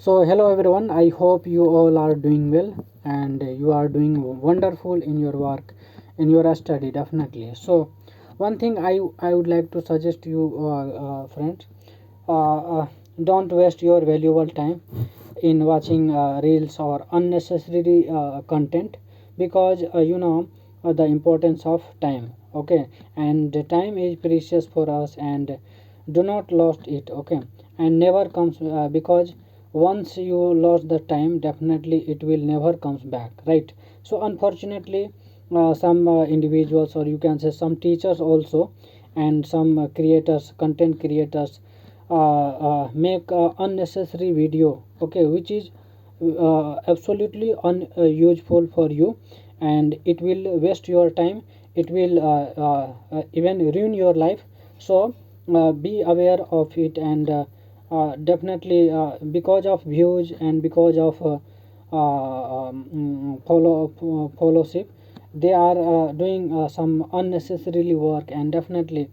So, hello everyone. I hope you all are doing well and you are doing wonderful in your work, in your study, definitely. So, one thing I would like to suggest you, friends, uh, uh, don't waste your valuable time in watching reels or unnecessary content because the importance of time. Okay, and the time is precious for us and do not lost it. Okay, and never comes because once you lost the time definitely it will never comes back, right? So unfortunately some individuals, or you can say some teachers also, and some creators, content creators, make unnecessary video, okay, which is absolutely unuseful for you, and it will waste your time. It will even ruin your life. So be aware of it, and definitely because of views and because of followership, they are doing some unnecessarily work, and definitely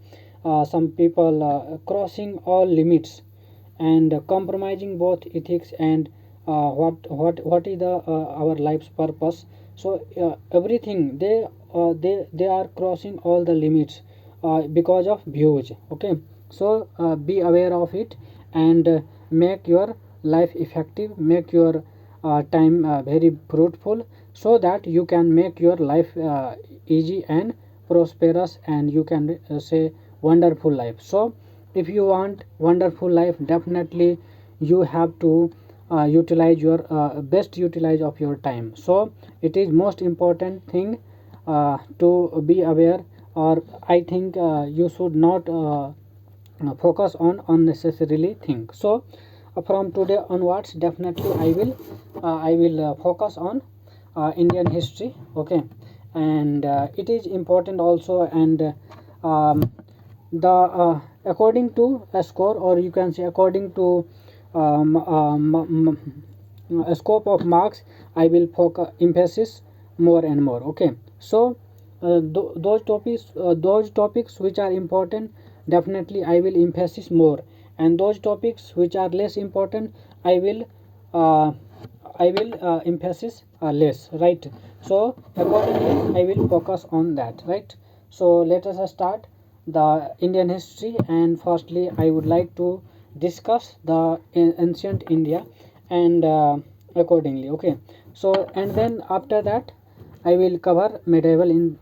some people crossing all limits and compromising both ethics and what is the our life's purpose. So everything they are crossing all the limits because of views. Okay, so be aware of it, and make your life effective, make your time very fruitful, so that you can make your life easy and prosperous, and you can say wonderful life. So if you want wonderful life, definitely you have to utilize your best utilize of your time. So it is most important thing to be aware, or I think you should not focus on unnecessarily thing. So from today onwards definitely I will focus on Indian history. Okay, and it is important also, and the according to a score, or you can say according to a scope of marks, I will focus emphasis more and more. Okay, so those topics which are important, definitely I will emphasis more, and those topics which are less important, i will uh, I will emphasis less, right? So accordingly I will focus on that, right? So let us start the Indian history, and firstly I would like to discuss the ancient India, and accordingly. Okay, so and then after that I will cover medieval in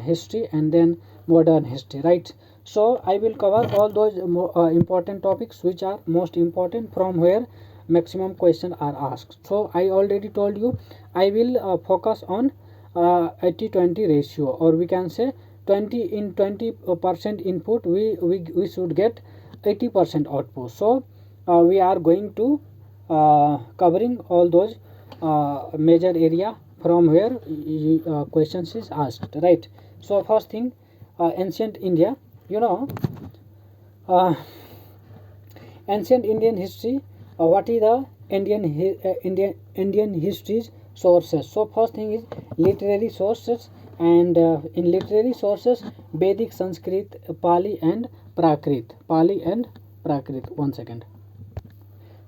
history, and then modern history, right? So I will cover all those important topics which are most important, from where maximum questions are asked. So I already told you I will focus on 80-20 ratio, or we can say 20 in 20% input, we should get 80% output. So we are going to covering all those major area from where questions is asked, right? So first thing, ancient India, you know, uh, ancient Indian history. What is the Indian history's sources? So first thing is literary sources, and in literary sources, Vedic, Sanskrit, Pali and Prakrit. Pali and Prakrit. One second.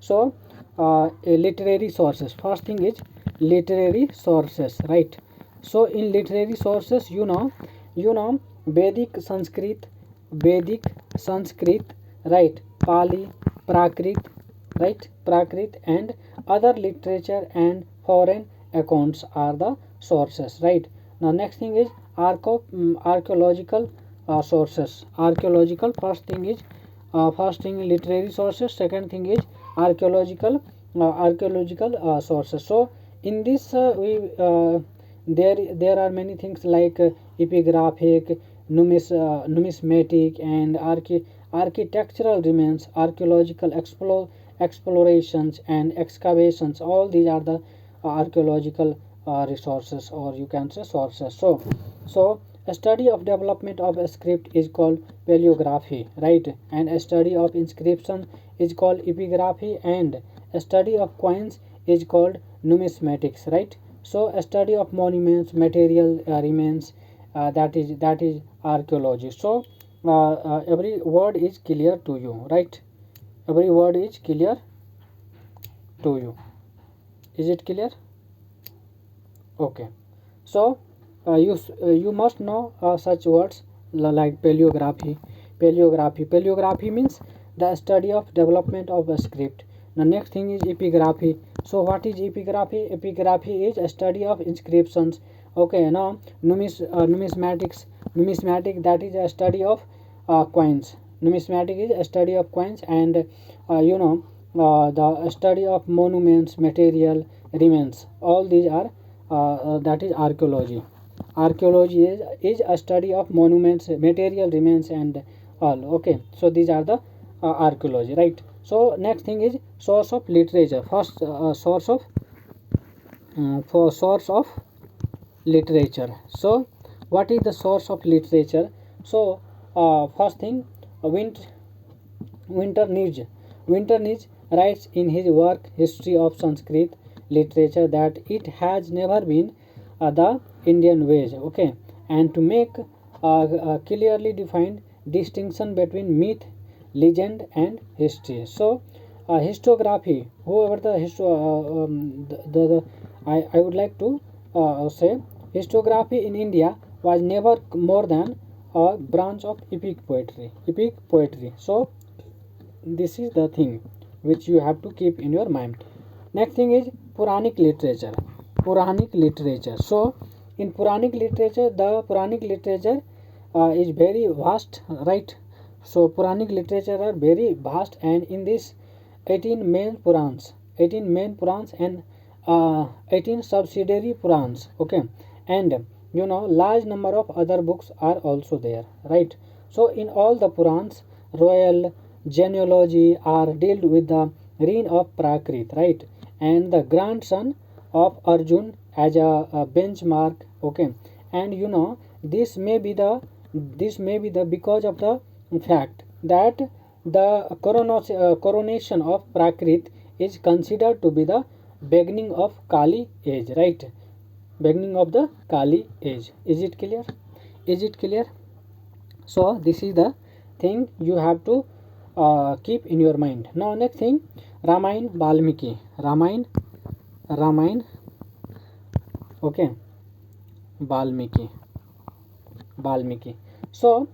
So literary sources, first thing is literary sources, right? So in literary sources, you know Vedic Sanskrit, right? Pali, Prakrit, right? Prakrit and other literature and foreign accounts are the sources, right? Now next thing is archaeological sources. Archaeological, first thing literary sources, second thing is archaeological sources. So in this we there are many things like epigraphic, numismatic and architectural remains, archaeological explorations and excavations. All these are the archaeological resources, or you can say sources. So a study of development of a script is called paleography, right? And a study of inscription is called epigraphy, and a study of coins is called numismatics, right? So a study of monuments, material remains, that is archaeology. So every word is clear to you, right? Every word is clear to you. Is it clear? Okay. So you must know such words like paleography. Paleography means the study of development of a script. The next thing is epigraphy. So what is epigraphy? Epigraphy is a study of inscriptions. Okay, now numismatic, that is a study of coins. Numismatic is a study of coins, and the study of monuments, material remains. All these are that is archaeology. Archaeology is a study of monuments, material remains, and all. Okay, so these are the archaeology, right? So next thing is source of literature. First source of literature. So what is the source of literature? So first thing, Wint Winternitz. Winternitz writes in his work History of Sanskrit Literature that it has never been the Indian way, okay, and to make a clearly defined distinction between myth, legend, and history. So, historiography, whoever the I would like to say historiography in India was never more than a branch of epic poetry. Epic poetry. So this is the thing which you have to keep in your mind. Next thing is Puranic literature. Puranic literature. So in Puranic literature, the Puranic literature is very vast, right? So Puranic literature are very vast, and in this 18 main Purans and 18 subsidiary Purans, okay, and large number of other books are also there, right? So in all the Purans, royal genealogy are dealt with the reign of Prakrit, right? And the grandson of Arjun as a benchmark, okay. And this may be the because of the fact that the coronation of Prakrit is considered to be the beginning of Kali age, right? Beginning of the Kali age. Is it clear? Is it clear? So this is the thing you have to keep in your mind. Now next thing, Ramayana Valmiki. Ramayana, okay, Valmiki. So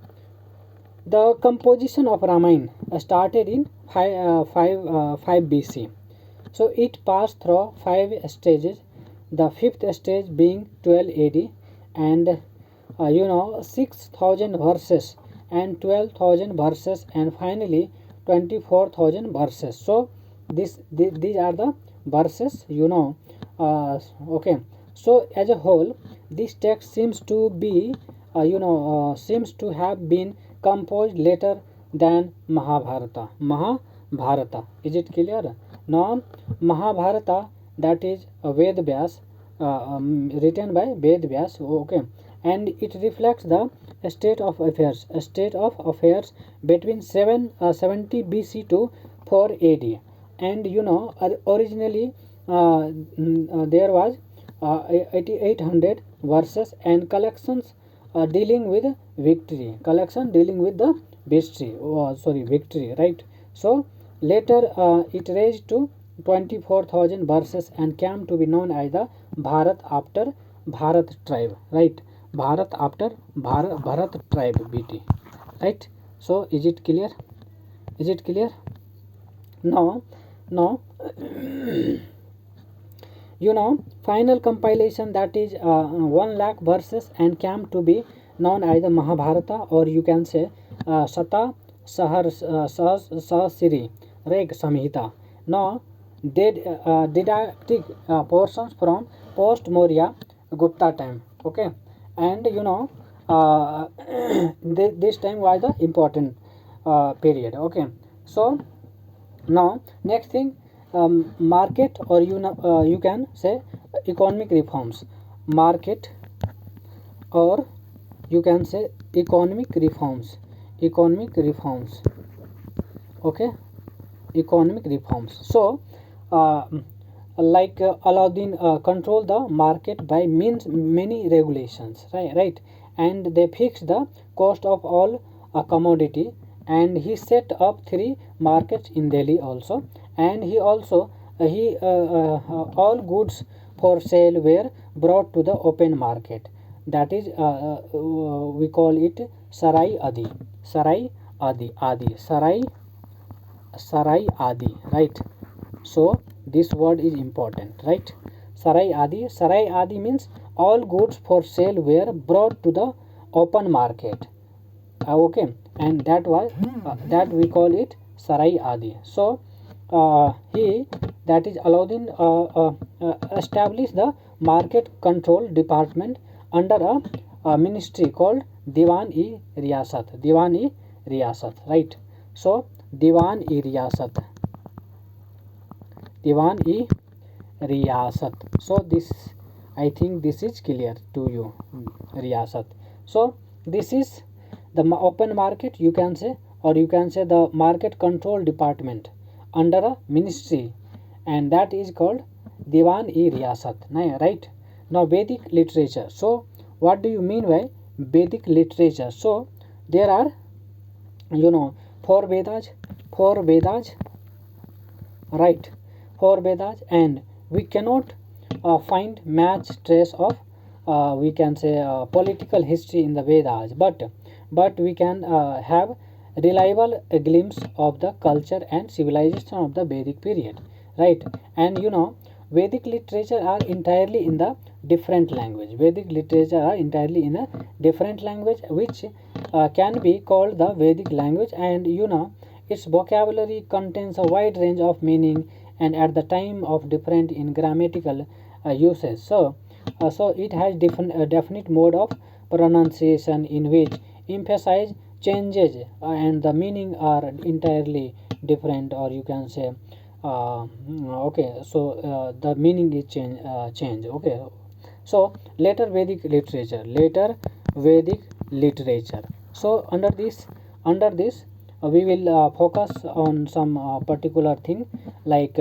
the composition of Ramayana started in 5 BC. So it passed through 5 stages. The fifth stage being 12 AD, and 6,000 verses and 12,000 verses, and finally 24,000 verses. So these are the verses, okay. So as a whole, this text seems to be seems to have been composed later than Mahabharata. Is it clear? Now Mahabharata, that is Ved Vyas, written by Ved Vyas, okay, and it reflects the state of affairs between 70 BC to 4 AD. And originally there was 800 verses and collections dealing with victory, victory, right? So later it raised to 24,000 verses and came to be known as the Bharat after Bharat tribe, right? Bharat after Bharat tribe, BT, right? So is it clear? Is it clear? Now final compilation, that is 1 lakh verses and came to be known as the Mahabharata, or you can say Sata Sahasiri Reg Samhita. Now didactic portions from post Maurya Gupta time, okay, and this time was the important period, okay. So now next thing, market, or you can say economic reforms. Market, or you can say economic reforms, okay, economic reforms. So like Aladdin control the market by means many regulations, right, and they fixed the cost of all commodity, and he set up 3 markets in Delhi also, and he also all goods for sale were brought to the open market. That is, we call it sarai adi, sarai adi, sarai adi, right? So this word is important, right? Sarai adi means all goods for sale were brought to the open market. Okay, and that was that we call it sarai adi. So he, that is Alauddin, established the market control department under a ministry called Diwan e Riyasat, right? So Diwan e Riyasat, Diwan e Riyasat. So this, I think this is clear to you. Riyasat. So this is the open market, you can say, or you can say the market control department under a ministry, and that is called Diwan e Riyasat, right? Now Vedic literature. So what do you mean by Vedic literature? So there are, you know, four Vedas, right? Four Vedas, and we cannot find match trace of, we can say, political history in the Vedas, but we can have reliable glimpse of the culture and civilization of the Vedic period, right? And you know, Vedic literature are entirely in the different language. Vedic literature are entirely in a different language, which can be called the Vedic language, and you know, its vocabulary contains a wide range of meaning and at the time of different in grammatical usage. So it has different definite mode of pronunciation in which emphasize changes and the meaning are entirely different, or you can say, okay, so the meaning is change, okay. So later Vedic literature. So under this we will focus on some particular thing, like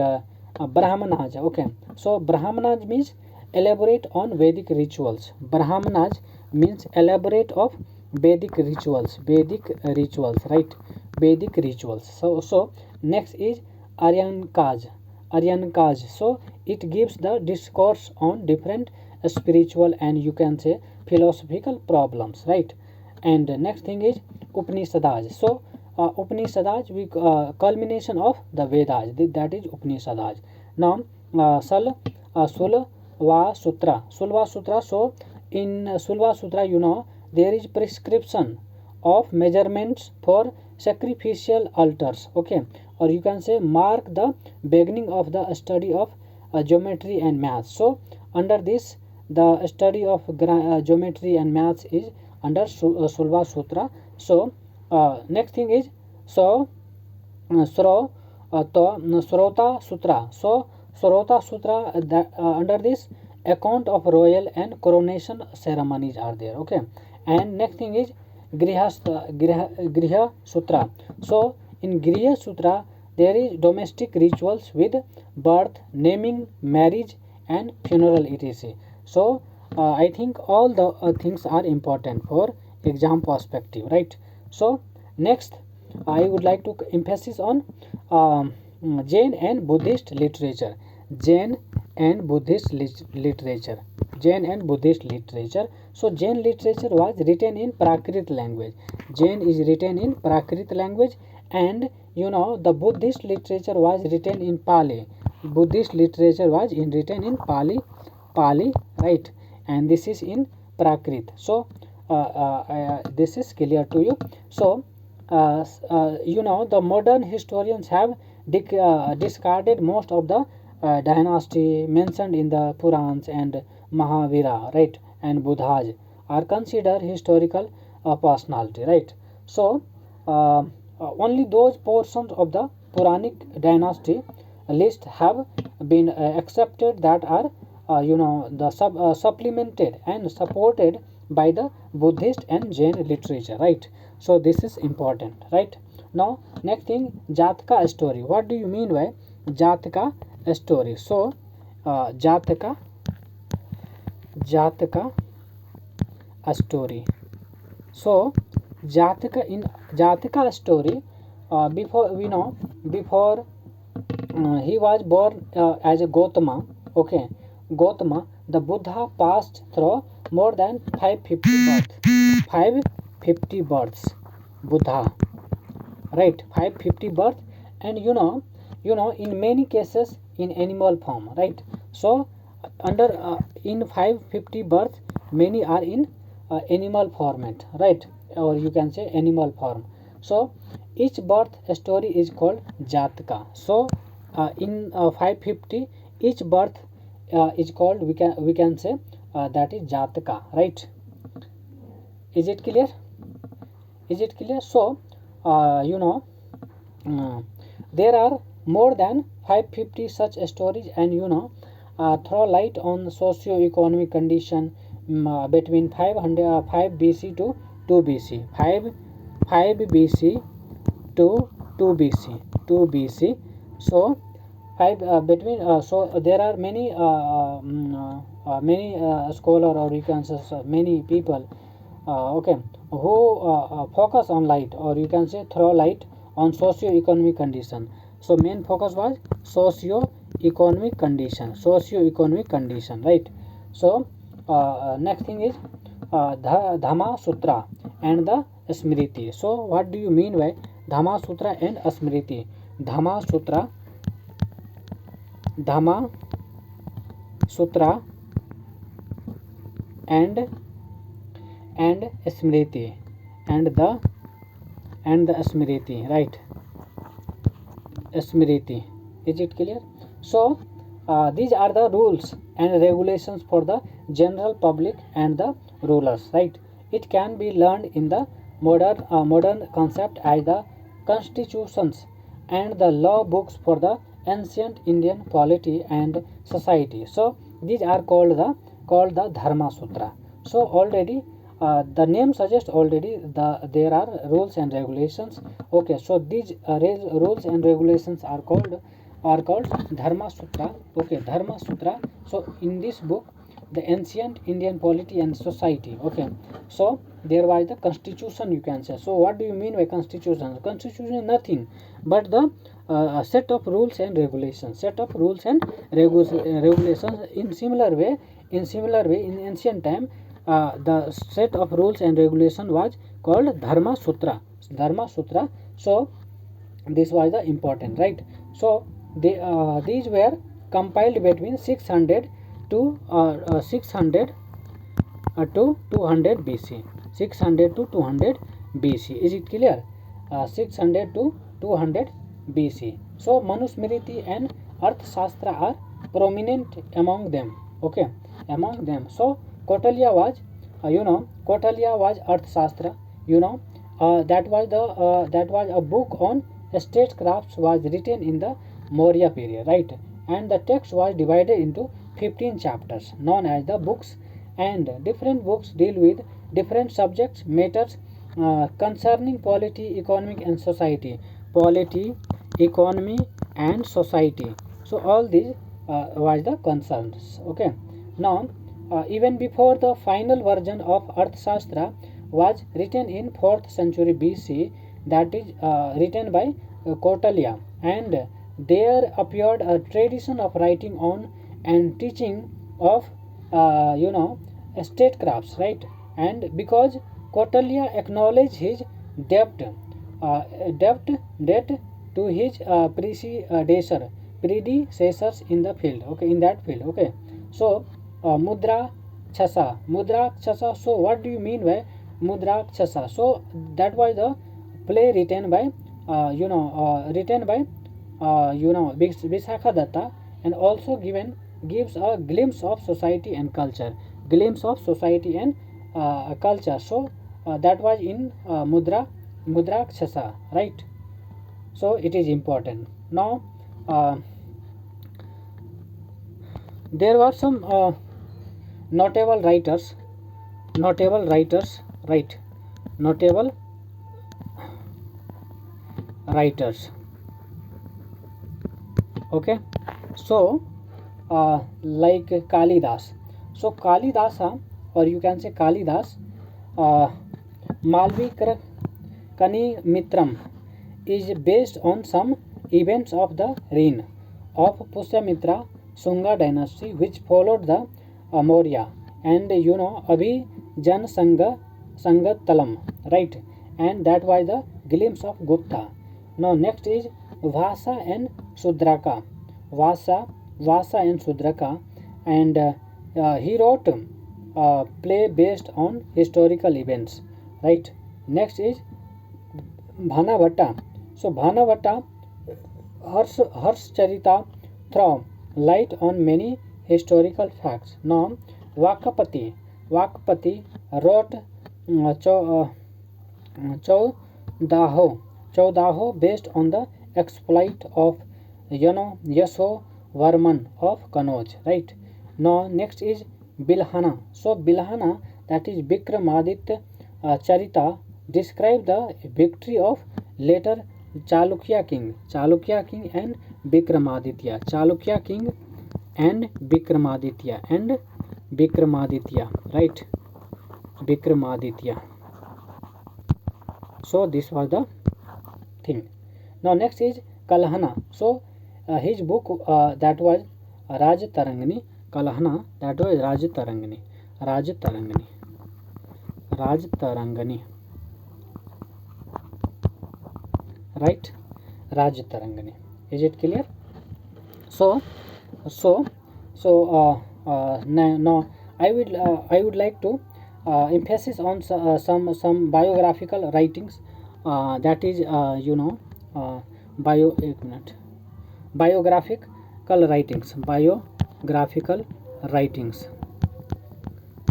Brahmanas. Okay, so Brahmanas means elaborate on Vedic rituals. Brahmanas means elaborate of Vedic rituals, right? Vedic rituals. So next is Aryankas. So it gives the discourse on different spiritual and you can say philosophical problems, right? And next thing is Upanishads. So Upanishads, we culmination of the Vedas, that is Upanishads. Now Sulva Sutra. So in Sulva Sutra, you know, there is prescription of measurements for sacrificial altars, okay, or you can say mark the beginning of the study of geometry and maths. So under this, the study of geometry and maths is under Sulva Sutra. So next thing is, so Srota Sutra. So Srota Sutra, under this account of royal and coronation ceremonies are there, okay. And next thing is Griha Sutra. So in Griha Sutra there is domestic rituals with birth, naming, marriage and funeral, etc. So I think all the things are important for exam perspective, right? So next I would like to emphasis on Jain and Buddhist literature. Jain and Buddhist literature. Jain and Buddhist literature. So Jain literature was written in Prakrit language. Jain is written in Prakrit language, and you know, the Buddhist literature was written in Pali. Buddhist literature was written in Pali, right? And this is in Prakrit. So this is clear to you. So you know, the modern historians have discarded most of the dynasty mentioned in the Purans, and Mahavira, right, and Buddhas are considered historical personality, right? So only those portions of the Puranic dynasty list have been accepted that are you know, the supplemented and supported by the Buddhist and Jain literature, right? So this is important, right? Now next thing, Jataka story. What do you mean by Jataka story? So Jataka story. So Jataka story, before we know, before he was born as a Gautama. Okay, Gautama. The Buddha passed through more than 550 births. 550 births. Buddha, right? 550 births, and in many cases in animal form, right? So under in 550 births, many are in animal format, right? Or you can say animal form. So each birth story is called Jataka. So in 550, each birth is called, we can say that is Jataka, right? Is it clear? Is it clear? So uh, you know uh, there are more than 550 such stories, and throw light on socio-economic condition between 5 BC to 2 BC, 5 BC to 2 BC, 2 BC. So five between so there are many scholar, or you can say many people, okay, who focus on light, or you can say throw light on socio-economic condition. So main focus was socio-economic condition, right? So next thing is Dhamma Sutra and the Smriti. So what do you mean by Dhamma Sutra and Smriti? Dhamma Sutra, Dhamma Sutra and Smriti, and the Smriti, right? Smriti. Is it clear? So these are the rules and regulations for the general public and the rulers, right? It can be learned in the modern concept as the constitutions and the law books for the ancient Indian polity and society. So these are called the Dharma Sutra. So already the name suggests already there are rules and regulations. Okay, so these rules and regulations are called Dharma Sutra. Okay, Dharma Sutra. So in this book, the ancient Indian polity and society. Okay, so there was the constitution, you can say. So what do you mean by constitution? Constitution is nothing but the set of rules and regulations. Set of rules and regulations. In similar way, in ancient time, the set of rules and regulation was called Dharma Sutra. Dharma Sutra. So this was the important, right? So these were compiled between 600 to 200 BC. 600 to 200 BC. Is it clear? 600 to 200 BC. So Manusmriti and Arthashastra are prominent among them. Okay, among them. So Kautilya was Arthashastra. That was a book on statecrafts was written in the Maurya period, right? And the text was divided into 15 chapters, known as the books, and different books deal with different subjects matters concerning polity, economic and society. Polity, economy and society. So all these was the concerns. Okay, now even before the final version of Arthashastra was written in 4th century BC, that is written by Kautilya, and there appeared a tradition of writing on and teaching of statecrafts, right? And because Kautilya acknowledged his debt, uh, debt debt to his predecessors in the field. Okay, in that field. Okay, so mudra chasa. So what do you mean by mudra chasa? So that was the play written by Visakha Datta, and also gives a glimpse of society and culture. Glimpse of society and culture. So that was in Mudrakshasa, right? So it is important. Now there were some notable writers, right? Notable writers. Okay, so like Kalidas. So Kalidasa, or you can say Kalidas, uh, Malvikra Kani Mitram is based on some events of the reign of Pushyamitra Sunga dynasty, which followed the Maurya, and Abhijan Sangatalam, right? And that was the glimpse of Gupta. Now next is Vasa and Sudraka. Vasa and Sudraka, and he wrote play based on historical events, right? Next is Bhanavata. So Bhanavata Harshcharita throw light on many historical facts. Now Vakapati wrote Chaudaho based on the exploit of Yasho Varman of Kanauj, right? Now next is Bilhana. So Bilhana, that is Vikramaditya Charita, describe the victory of later Chalukya king and Vikramaditya. Chalukya king and Vikramaditya, right? Vikramaditya. So this was the thing. Now next is Kalhana. So his book that was Raj Tarangani. Kalhana, that was Raj Tarangani. Right? Raj Tarangani. Is it clear? So now I would like to emphasis on some biographical writings, that is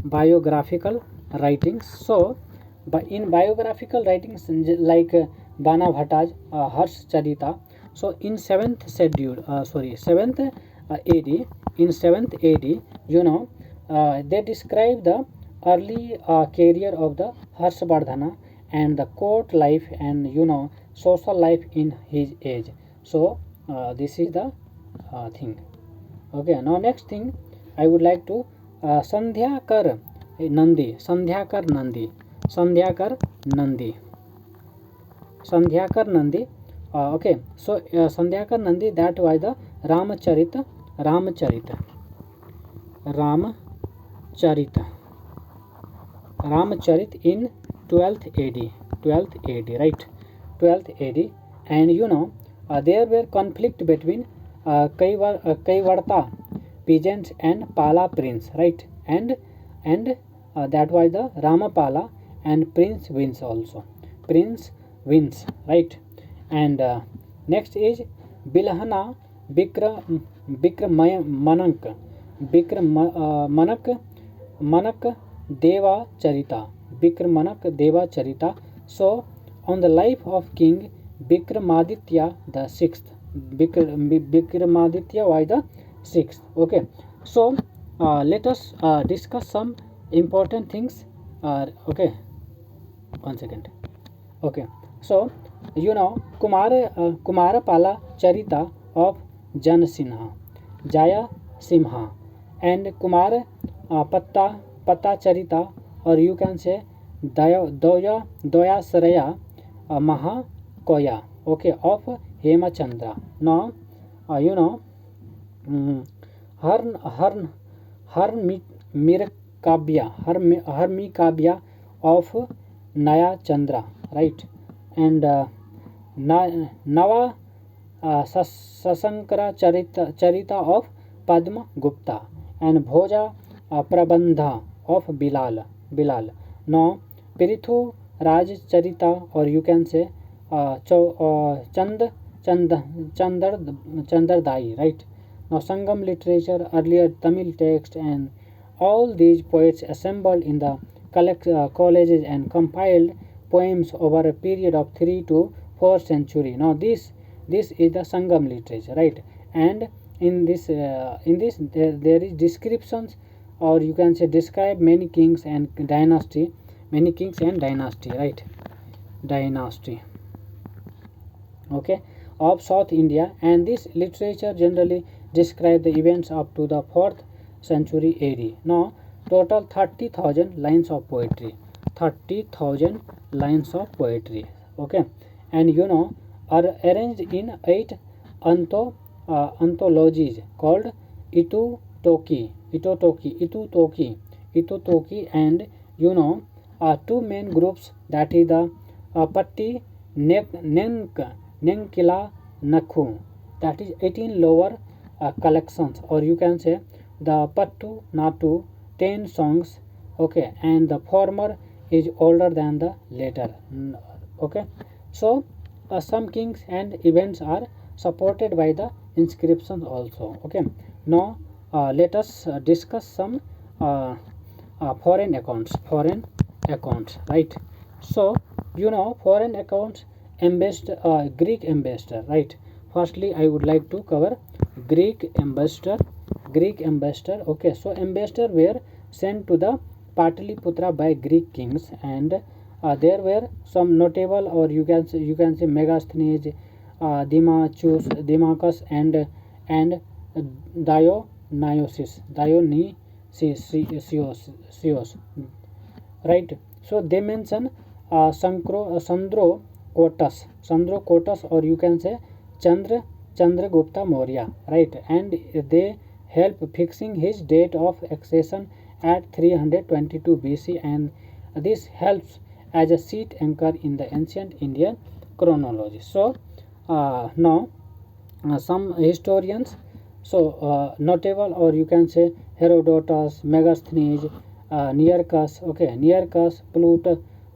biographical writings. So in biographical writings like Bana Bhattaj Harsh Charita. So in 7th AD, they describe the early career of the Harshvardhana and the court life and social life in his age. So this is the thing. Okay, now next thing I would like to Sandhyakar Nandi. Okay, so Sandhyakar Nandi, that was the Ramcharit in 12th AD, right? 12th AD, and there were conflict between Kaivarta peasants and Pala prince, right? And that was the Ramapala and Prince wins, right? And next is Bilhana Manak Deva Charita. So on the life of King Vikramaditya the sixth. Vikramaditya was the sixth. Okay, so let us discuss some important things. Okay, 1 second. Okay, so Kumarapala Charita of Jaya Simha, and Kumar Patta Charita, or you can say Doya Saraya Mahakoya, okay, of Hemachandra. Now Harmikabya of Naya Chandra, right? And Nava Sasankara Charita of Padma Gupta, and Bhoja Prabandha of Bilal. Now Pirithu Raj Charita, or you can say Chandardai, right? Now Sangam literature, earlier Tamil text, and all these poets assembled in the colleges and compiled poems over a period of 3 to 4 century. Now this is the Sangam literature, right? And in this there is descriptions, or you can say describe many kings and dynasty, right? Dynasty, okay, of South India, and this literature generally describe the events up to the 4th century AD. Now total 30,000 lines of poetry, okay, and are arranged in 8 anthologies called Itutoki, and two main groups, that is the Patti Nenkila Nakhu, that is 18 lower collections, or you can say the Pattu Natu 10 songs, okay, and the former is older than the later. Okay, so some kings and events are supported by the inscriptions also. Okay, now let us discuss some uh, foreign accounts, right? So foreign accounts, Greek ambassador, right? Firstly I would like to cover Greek ambassador. Okay, so ambassador were sent to the Pataliputra by Greek kings, and there were some notable, or you can say Megasthenes, Dimachus, and Dionysius, right? So they mention Sandro Kotas, or you can say Chandra Chandragupta Maurya, right? And they help fixing his date of accession at 322 BC, and this helps as a seat anchor in the ancient Indian chronology. So now some historians, so notable, or you can say Herodotus, Megasthenes, Nearchus, okay, Nearchus,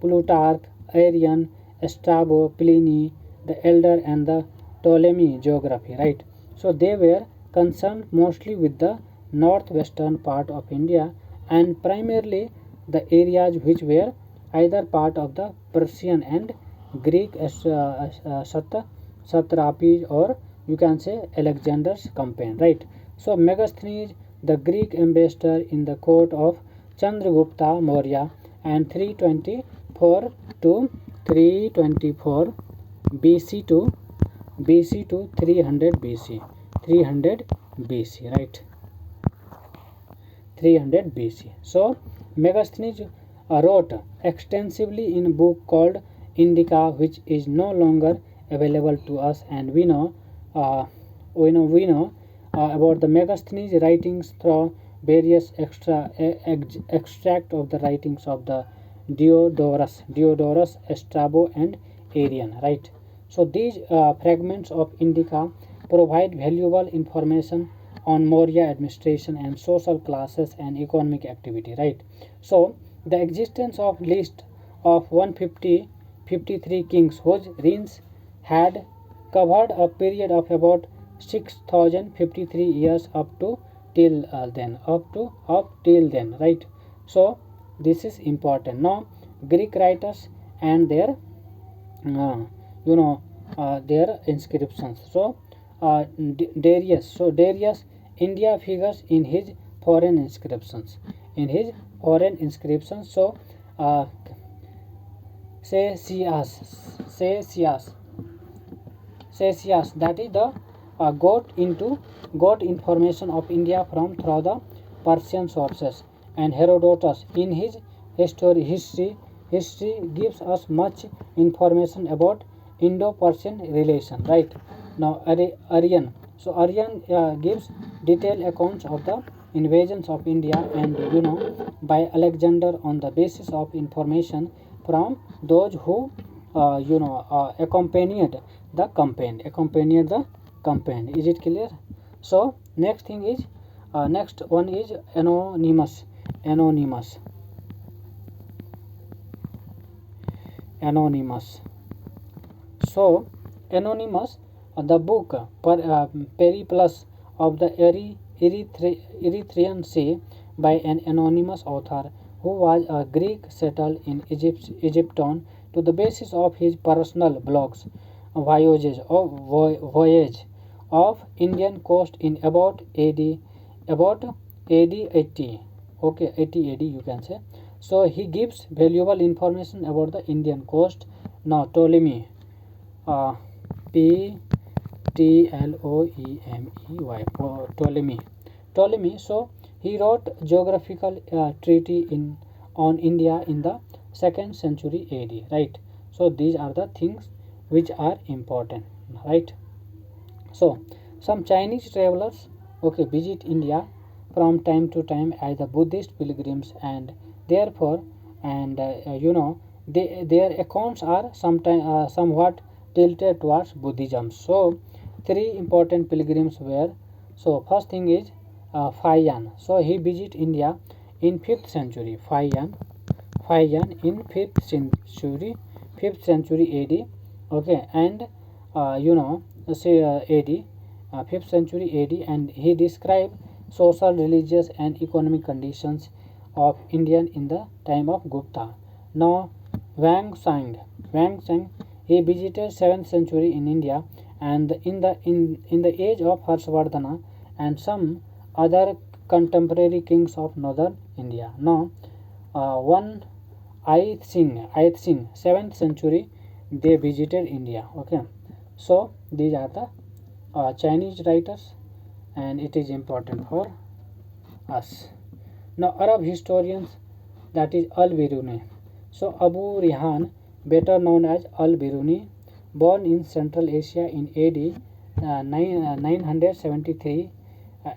Plutarch, Arrian, Strabo, Pliny the Elder, and the Ptolemy geography, right? So they were concerned mostly with the northwestern part of India, and primarily the areas which were either part of the Persian and Greek satrapies, or you can say Alexander's campaign, right? So Megasthenes, the Greek ambassador in the court of Chandragupta Maurya, and 324 to 324 BC to 300 BC, 300 BC, right? 300 BC. So Megasthenes wrote extensively in a book called Indica, which is no longer available to us, and we know about the Megasthenes writings through various extract of the writings of the Diodorus, Strabo, and Arrian, right? So these fragments of Indica provide valuable information on Maurya administration and social classes and economic activity, right? So the existence of list of 153 kings whose reigns had covered a period of about 6053 years up till then, right? So this is important. Now Greek writers and their uh, you know their inscriptions. So Darius India figures in his foreign inscriptions, so uh, Caesius, that is the got information of India from through the Persian sources, and Herodotus in his history gives us much information about Indo-Persian relation, right? Now Aryan, so Aryan gives detailed accounts of the invasions of India, and by Alexander on the basis of information from those who accompanied the campaign. Is it clear? So next one is anonymous. So anonymous, the book Periplus of the Erythraean Sea by an anonymous author who was a Greek settled in Egypton, to the basis of his personal blogs, voyage of Indian coast in about AD 80, okay, 80 AD you can say. So he gives valuable information about the Indian coast. Now Ptolemy, P T L O E M E Y, Ptolemy. So he wrote geographical treaty on India in the 2nd century AD, right? So these are the things which are important, right? So some Chinese travelers, okay, visit India from time to time as the Buddhist pilgrims, and therefore, and their accounts are sometimes somewhat tilted towards Buddhism. So three important pilgrims were, so first thing is Fayan. So he visit India in 5th century. Fayan in 5th century AD. Okay, and say AD, 5th century AD, and he described social, religious, and economic conditions of Indian in the time of Gupta. Now, Wang Sang, he visited 7th century in India, and in the age of Harshvardhana and some other contemporary kings of northern India. Now, one Ayat Singh, 7th century, they visited India. Okay, so these are the Chinese writers, and it is important for us. Now, Arab historians, that is Al-Biruni. So, Abu Rihan, better known as Al-Biruni, born in Central Asia in AD 973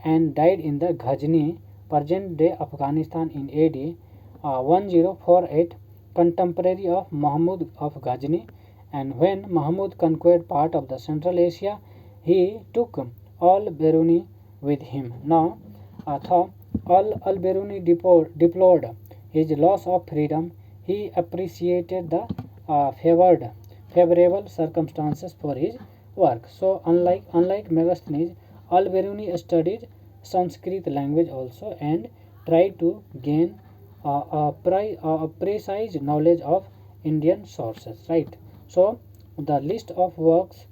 and died in the Ghazni, present-day Afghanistan in AD 1048, contemporary of Mahmud of Ghazni. And when Mahmud conquered part of the Central Asia, he took Al-Biruni with him. Now, though Al-Biruni deplored his loss of freedom, he appreciated the favorable circumstances for his work. So, unlike Megasthenes, Al-Biruni studied Sanskrit language also and tried to gain a precise knowledge of Indian sources. Right. So, the list of works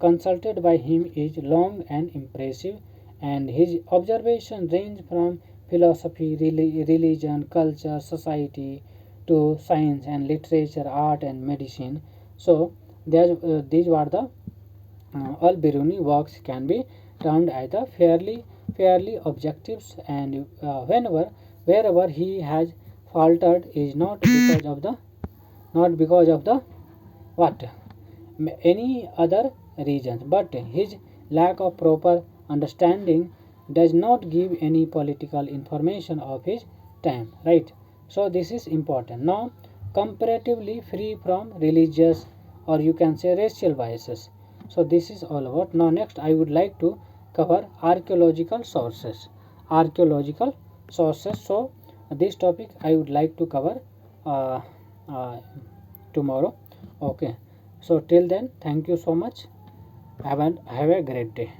consulted by him is long and impressive, and his observations range from philosophy, religion, culture, society to science and literature, art and medicine. So these were the Al-Biruni works can be termed as the fairly objectives, and wherever he has faltered is not because of the what any other reasons, but his lack of proper understanding does not give any political information of his time, right? So this is important. Now, comparatively free from religious, or you can say racial biases. So this is all about. Now next I would like to cover archaeological sources. Archaeological sources. So this topic I would like to cover uh, uh, tomorrow. Okay, so till then, thank you so much. Have a great day.